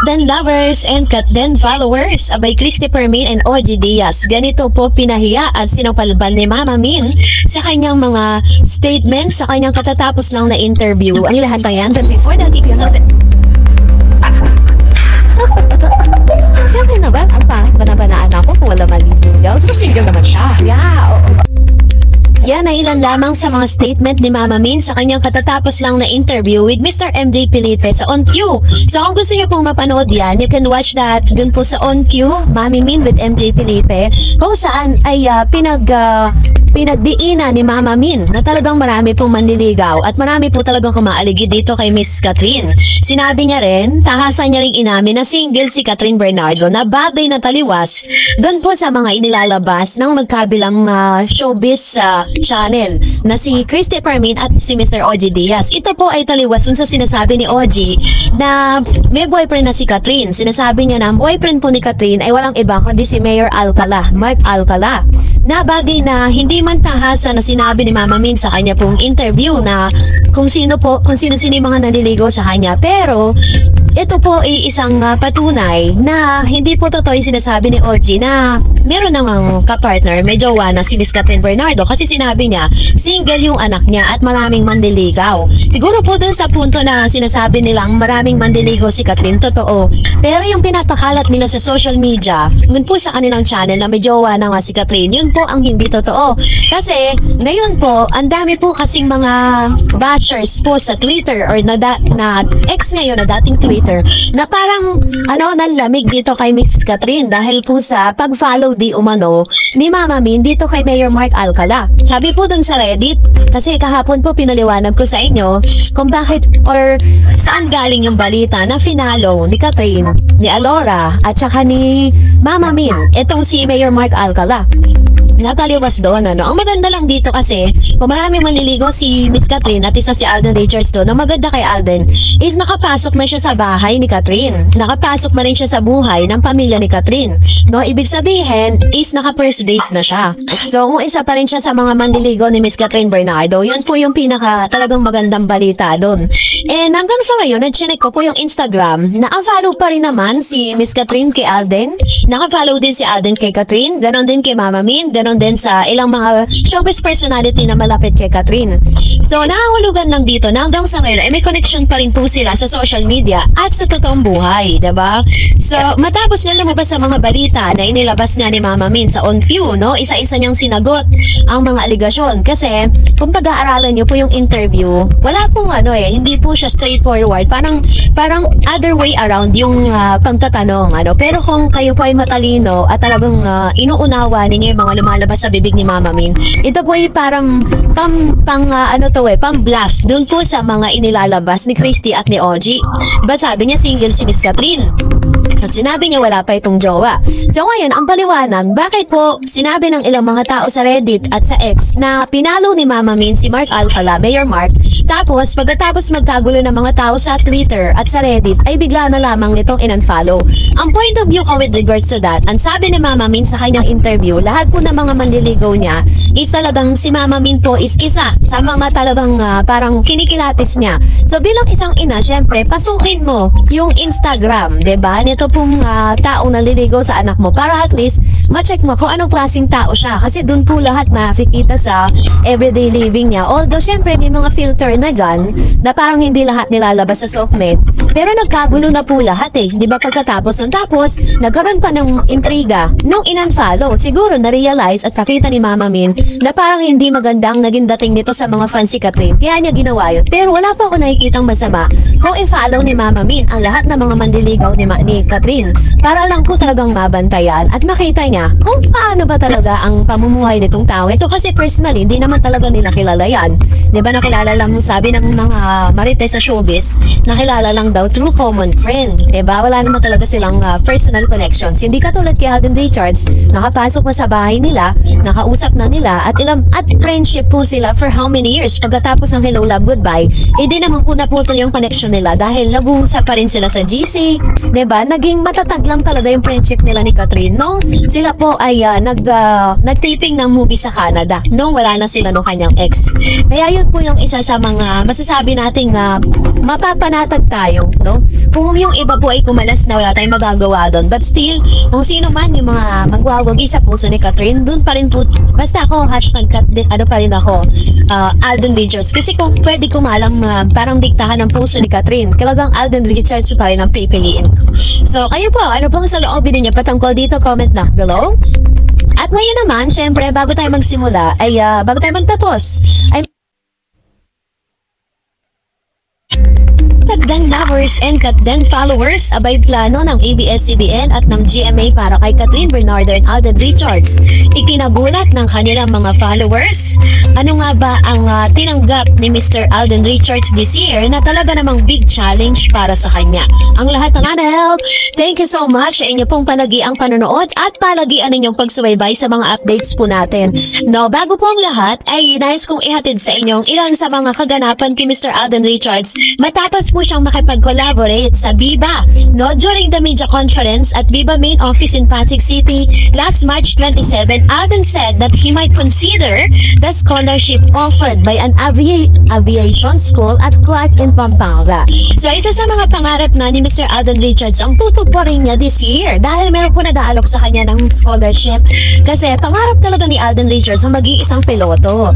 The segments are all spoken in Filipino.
Katden lovers and Katden followers, abay Christopher Min and OG Diaz, ganito po pinahiya at sinupalbal ni Mama Min sa kanyang mga statements sa kanyang katatapos lang na interview. Ang lahat ng yan, but before that, if you know that siyempre naman, ang pangit ba na banaan ako kung wala maliligaw? So, single naman siya. Yeah, oo. Yan ay ilan lamang sa mga statement ni Mama Min sa kanyang katatapos lang na interview with Mr. MJ Felipe sa On Q. So kung gusto niyo pong mapanood yan, you can watch that dun po sa On Q, Mami Min with MJ Felipe, kung saan ay pinagdiina ni Mama Min na talagang marami pong manliligaw at marami po talagang kumaaligid dito kay Miss Catherine. Sinabi niya rin, tahasan niya rin inamin na single si Catherine Bernardo na bagay na taliwas dun po sa mga inilalabas ng magkabilang showbiz channel na si Christopher Min at si Mr. OG Diaz. Ito po ay taliwas dun sa sinasabi ni OG na may boyfriend na si Catherine. Sinasabi niya na ang boyfriend po ni Catherine ay walang iba kundi si Mayor Alcala, Mark Alcala, na bagay na hindi man tahasa na sinabi ni Mama Min sa kanya pong interview na kung sino yung mga naliligaw sa kanya. Pero ito po ay isang patunay na hindi po totoo yung sinasabi ni OG na meron namang kapartner, may jowa na si Miss Catherine Bernardo, kasi sinabi niya single yung anak niya at maraming manliligaw. Siguro po dun sa punto na sinasabi nilang maraming manliligaw si Catherine, totoo. Pero yung pinapakalat nila sa social media, yun po sa kanilang channel na may jowa na nga si Catherine, yun po ang hindi totoo. Kasi ngayon po, ang dami po kasing mga bashers po sa Twitter or na ex ngayon na dating Twitter na parang nalamig dito kay Miss Catherine dahil po sa pag-follow di umano ni Mama Min dito kay Mayor Mark Alcala. Sabi po dun sa Reddit, kasi kahapon po pinaliwanag ko sa inyo kung bakit or saan galing yung balita na finalo ni Catherine, ni Alora at saka ni Mama Min itong si Mayor Mark Alcala. Nataliwas doon, Ang maganda lang dito kasi, kung marami manliligaw si Miss Catherine at isa si Alden Richards doon, ang maganda kay Alden is nakapasok man siya sa bahay ni Catherine. Nakapasok man rin siya sa buhay ng pamilya ni Catherine. No, ibig sabihin is naka-first dates na siya. So, kung isa pa rin siya sa mga manliligaw ni Miss Catherine Bernardo, yun po yung pinaka talagang magandang balita doon. And hanggang sa ngayon, nag-check ko po yung Instagram, naka-follow pa rin naman si Miss Catherine kay Alden. Naka-follow din si Alden kay Catherine, ganon din kay Mama Min, ganon din sa ilang mga showbiz personality na malapit kay Catherine. So, nakahulugan lang dito na hanggang sa ngayon ay may connection pa rin po sila sa social media at sa totoong buhay, diba? So, matapos nga lumabas sa mga balita na inilabas nga ni Mama Min sa On Q, no? Isa-isa niyang sinagot ang mga aligasyon kasi kung pag-aaralan niyo po yung interview, wala pong hindi po siya straightforward, parang other way around yung pagtatanong, Pero kung kayo po ay matalino at talagang inuunawa ninyo yung mga lumalabas sa bibig ni Mama Min, ito po ay parang pang-bluff dun po sa mga inilalabas ni Christy at ni OG. Diba sabi niya single si Miss Catherine? At sinabi niya wala pa itong jowa. So ngayon, ang paliwanag, bakit po sinabi ng ilang mga tao sa Reddit at sa X na pinalo ni Mama Min si Mark Alcala, Mayor Mark, tapos pagkatapos magkagulo ng mga tao sa Twitter at sa Reddit ay bigla na lamang nitong in-unfollow. Ang point of view ko with regards to that, ang sabi ni Mama Min sa kanyang interview, lahat po ng mga manliligaw niya is talagang si Mama Min po is isa sa mga talagang parang kinikilatis niya. So bilang isang ina, syempre, pasukin mo yung Instagram, diba? Nito pong taong naliligaw sa anak mo para at least ma-check mo kung anong klaseng tao siya. Kasi dun po lahat makikita sa everyday living niya. Although, syempre, may mga filter na dyan na parang hindi lahat nilalabas sa softmed. Pero nagkagulo na po lahat Di ba pagkatapos nun? Tapos, nagkaroon pa ng intriga nung in-unfollow. Siguro na-realize at nakita ni Mama Min na parang hindi magandang naging dating nito sa mga fans si Catherine. Kaya niya ginawa yun. Pero wala pa ako nakikitang masama kung i-follow ni Mama Min ang lahat ng mga manliligaw ni Catherine para lang po talagang mabantayan at makita niya kung paano ba talaga ang pamumuhay nitong tao. Ito kasi personally, hindi naman talaga nila kilala yan. Diba nakilala lang, sabi ng mga marites sa showbiz, nakilala lang daw through common friend. Diba? Wala naman talaga silang personal connections. Hindi katulad kay Alden Richards, nakapasok na sa bahay nila, nakausap na nila, at friendship po sila for how many years. Pagkatapos ng hello, love, goodbye, hindi naman po naputol yung connection nila dahil nag-uusap pa rin sila sa GC, diba? Naging naging matatag lang talaga yung friendship nila ni Catherine nung sila po ay nag-taping ng movie sa Canada nung wala na sila nung kanyang ex. Kaya yun po yung isa sa mga masasabi nating mapapanatag tayo, no? Kung yung iba po ay kumalas na wala tayong magagawa doon, but still, kung sino man yung mga magwawagi sa puso ni Catherine, doon pa rin po, basta ako, pa rin ako, Alden Richards. Kasi kung pwede kumalang parang diktahan ng puso ni Catherine, talagang Alden Richards pa rin ang pipiliin ko. So, kayo po, ano pong saloobin ninyo patungkol dito, comment na below. At ngayon naman, syempre, bago tayo magsimula, bago tayo magtapos, Katgang lovers and Katgang followers, abay plano ng ABS-CBN at ng GMA para kay Catherine Bernardo and Alden Richards. Ikinagulat ng kanilang mga followers. Ano nga ba ang tinanggap ni Mr. Alden Richards this year na talaga namang big challenge para sa kanya? Ang lahat ng channel, thank you so much sa inyo pong palagiang panonood at palagian ninyong pagsubaybay sa mga updates po natin. No, bago po ang lahat, ay nais kong ihatid sa inyong ilan sa mga kaganapan kay Mr. Alden Richards matapos po siyang makipag-collaborate sa Viva, no, during the media conference at Viva main office in Pasig City last March 27. Alden said that he might consider the scholarship offered by an aviation school at Clark in Pampanga. So isa sa mga pangarap na ni Mr. Alden Richards ang tutuparin niya this year dahil meron po nag-aalok sa kanya ng scholarship kasi pangarap talaga ni Alden Richards ang maging isang piloto.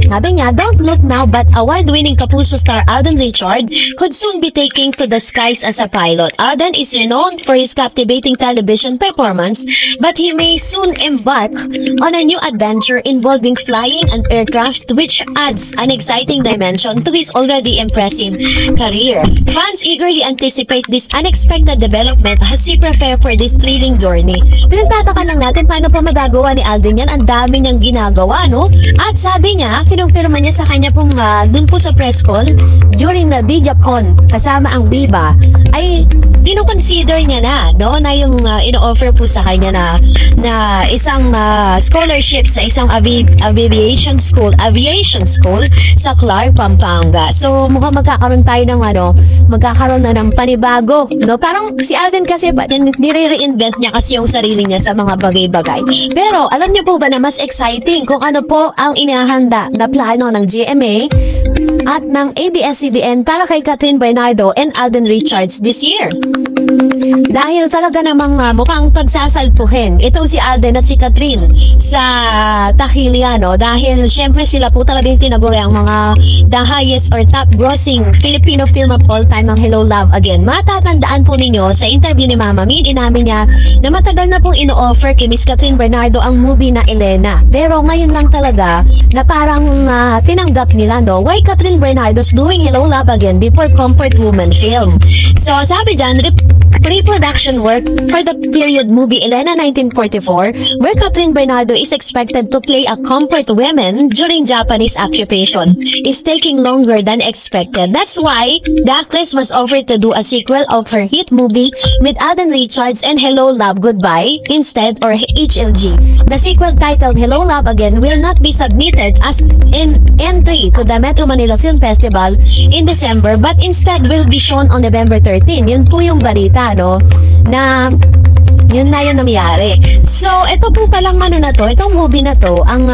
Sabi niya, don't look now but award-winning Kapuso star Alden Richards could soon be taking to the skies as a pilot. Alden is renowned for his captivating television performance, but he may soon embark on a new adventure involving flying an aircraft, which adds an exciting dimension to his already impressive career. Fans eagerly anticipate this unexpected development as he prepare for this thrilling journey. Pinagtataka lang natin paano pa magagawa ni Alden yan. Ang dami niyang ginagawa, no? At sabi niya, kinumpirma niya sa kanya pong dun po sa press call during the VidaCon kasama ang Viva ay kino-consider niya na, no, na yung ino-offer po sa kanya na isang scholarship sa isang aviation school sa Clark, Pampanga. So mukhang magkakaroon tayo ng magkakaroon na ng panibago, no? Parang si Alden kasi nire-reinvent niya kasi yung sarili niya sa mga bagay-bagay. Pero alam niyo po ba na mas exciting kung ano po ang inihahanda na plano ng GMA at ng ABS-CBN para kay Catherine Bernardo and Alden Richards this year? Dahil talaga namang mukhang pagsasalpuhin itong si Alden at si Catherine sa Takilya, no? Dahil syempre sila po talaga yung tinaguri ang mga the highest or top grossing Filipino film of all time, ang Hello Love Again. Matatandaan po ninyo sa interview ni Mama Min, inamin niya na matagal na pong ino-offer kay Miss Catherine Bernardo ang movie na Elena. Pero ngayon lang talaga na parang tinanggap nila, no? Why Catherine Bernardo's doing Hello Love Again before Comfort Woman film? So sabi dyan, pre-production work for the period movie Elena 1944, where Catherine Bernardo is expected to play a comfort woman during Japanese occupation, is taking longer than expected. That's why the actress was offered to do a sequel of her hit movie with Alden Richards and Hello Love Goodbye instead, or HLG. The sequel titled Hello Love Again will not be submitted as an entry to the Metro Manila Film Festival in December, but instead will be shown on November 13. Yun po yung balita, no? Na yun na yung nangyari. So, ito po palang itong movie na to, ang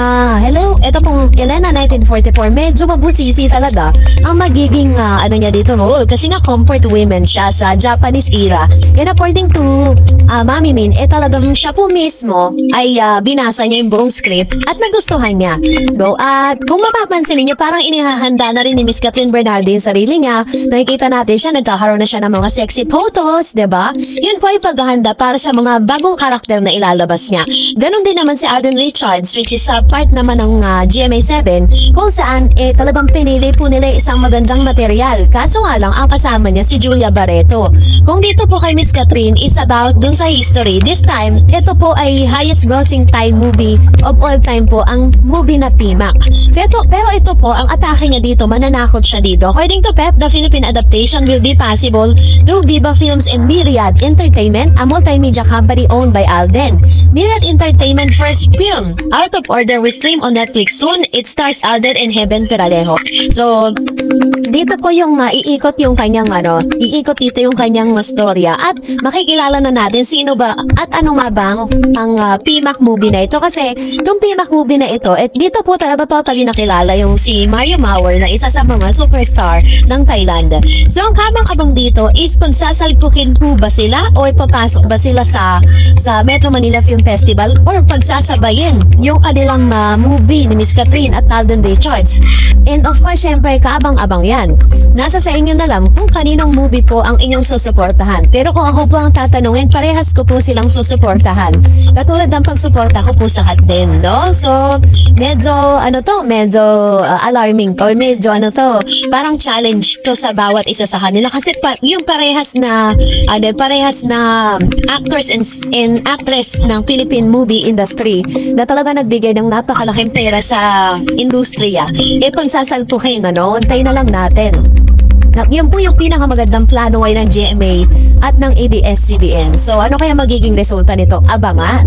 ito pong Elena 1944, medyo mabusisi talaga ang magiging niya dito role kasi nga comfort women siya sa Japanese era. And according to Mami Min, talagang siya po mismo ay binasa niya yung buong script at nagustuhan niya. No? At kung mapapansin niyo, parang inihahanda na rin ni Miss Catherine Bernardo yung sarili niya. Nakikita natin siya, nagkakaroon na siya ng mga sexy photos, diba? Yun po ay paghahanda para sa mga bagong karakter na ilalabas niya. Ganon din naman si Alden Richards, which is part naman ng GMA7, kung saan talagang pinili po nila isang magandang material. Kaso nga lang, ang kasama niya si Julia Barreto. Kung dito po kay Miss Catherine is about dun sa history, this time, ito po ay highest grossing Thai movie of all time po, ang movie na Timak. Pero ito po, ang atake niya dito, mananakot siya dito. According to Pep, the Philippine adaptation will be possible through Viva Films and Myriad Entertainment, a multimedia company owned by Alden. Myriad Entertainment first film, Out of Order, will stream on Netflix soon. It stars Alden and Heaven Peralejo. So, dito po yung iikot yung kanyang iikot dito yung kanyang storya at makikilala na natin sino ba at ano nga bang ang PMAC movie na ito kasi itong PMAC movie na ito dito po talaga totally nakilala yung si Mario Mauer na isa sa mga superstar ng Thailand. So ang kabang-abang dito is pagsasalpukin po ba sila o ipapasok ba sila sa Metro Manila Film Festival or pagsasabayin yung kanilang movie ni Miss Catherine at Alden Richards. And of course, syempre, kaabang-abang yan. Nasa sa inyo na lang kung kaninong movie po ang inyong susuportahan. Pero kung ako po ang tatanungin, parehas ko po silang susuportahan. Katulad ng pagsuporta ko po sa Katden, no? So, medyo, medyo alarming to. Medyo, parang challenge to sa bawat isa sa kanila. Kasi yung parehas na actors and actress ng Philippine movie industry na talaga nagbigay ng napakalaking pera sa industriya. Pagsasalpukin, antay na lang natin. Yan po yung pinakamagandang plano ay ng GMA at ng ABS-CBN. So, ano kaya magiging resulta nito? Abangan!